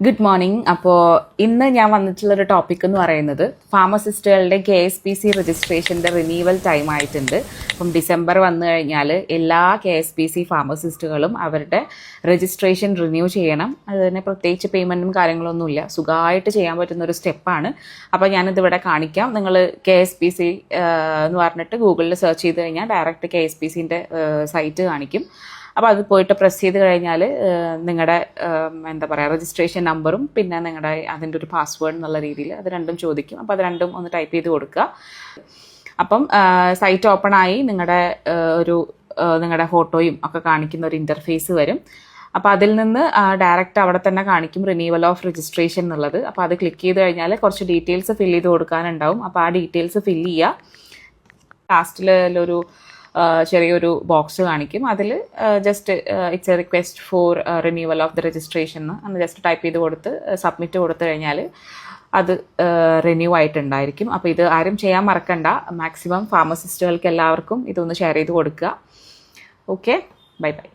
Good morning. അപ്പോൾ ഇന്ന് ഞാൻ വന്നിട്ടുള്ളൊരു ടോപ്പിക് എന്ന് പറയുന്നത് ഫാർമസിസ്റ്റുകളുടെ KSPC രജിസ്ട്രേഷൻ്റെ റിന്യൂവൽ ടൈം ആയിട്ടുണ്ട്. അപ്പം ഡിസംബർ വന്നു കഴിഞ്ഞാൽ എല്ലാ KSPC ഫാർമസിസ്റ്റുകളും അവരുടെ രജിസ്ട്രേഷൻ റിന്യൂ ചെയ്യണം. അതിന് പ്രത്യേകിച്ച് പേയ്മെൻറ്റും കാര്യങ്ങളൊന്നുമില്ല, സുഖമായിട്ട് ചെയ്യാൻ പറ്റുന്ന ഒരു സ്റ്റെപ്പാണ്. അപ്പോൾ ഞാനിതിവിടെ കാണിക്കാം. നിങ്ങൾ KSPC എന്ന് പറഞ്ഞിട്ട് ഗൂഗിളിൽ സെർച്ച് ചെയ്ത് കഴിഞ്ഞാൽ ഡയറക്റ്റ് KSPCൻ്റെ സൈറ്റ് കാണിക്കും. അപ്പോൾ അത് പോയിട്ട് പ്രസ് ചെയ്ത് കഴിഞ്ഞാൽ നിങ്ങളുടെ എന്താ പറയുക രജിസ്ട്രേഷൻ നമ്പറും പിന്നെ നിങ്ങളുടെ അതിൻ്റെ ഒരു പാസ്വേഡ് എന്നുള്ള രീതിയിൽ അത് രണ്ടും ചോദിക്കും. അപ്പോൾ അത് രണ്ടും ഒന്ന് ടൈപ്പ് ചെയ്ത് കൊടുക്കുക. അപ്പം സൈറ്റ് ഓപ്പൺ ആയി നിങ്ങളുടെ ഫോട്ടോയും ഒക്കെ കാണിക്കുന്ന ഒരു ഇൻ്റർഫേസ് വരും. അപ്പോൾ അതിൽ നിന്ന് ഡയറക്റ്റ് അവിടെ തന്നെ കാണിക്കും റിന്യൂവൽ ഓഫ് രജിസ്ട്രേഷൻ എന്നുള്ളത്. അപ്പോൾ അത് ക്ലിക്ക് ചെയ്ത് കഴിഞ്ഞാൽ കുറച്ച് ഡീറ്റെയിൽസ് ഫില്ല് ചെയ്ത് കൊടുക്കാനുണ്ടാവും. അപ്പോൾ ആ ഡീറ്റെയിൽസ് ഫില്ല് ചെയ്യുക. ലാസ്റ്റിലൊരു ചെറിയൊരു ബോക്സ് കാണിക്കും. അതിൽ just it's A request for renewal of the registration എന്ന് ജസ്റ്റ് ടൈപ്പ് ചെയ്ത് കൊടുത്ത് സബ്മിറ്റ് കൊടുത്തു കഴിഞ്ഞാൽ അത് റിന്യൂ ആയിട്ടുണ്ടായിരിക്കും. അപ്പോൾ ഇത് ആരും ചെയ്യാൻ മറക്കണ്ട. മാക്സിമം ഫാർമസിസ്റ്റുകൾക്ക് എല്ലാവർക്കും ഇതൊന്ന് ഷെയർ ചെയ്ത് കൊടുക്കുക. Okay, bye bye.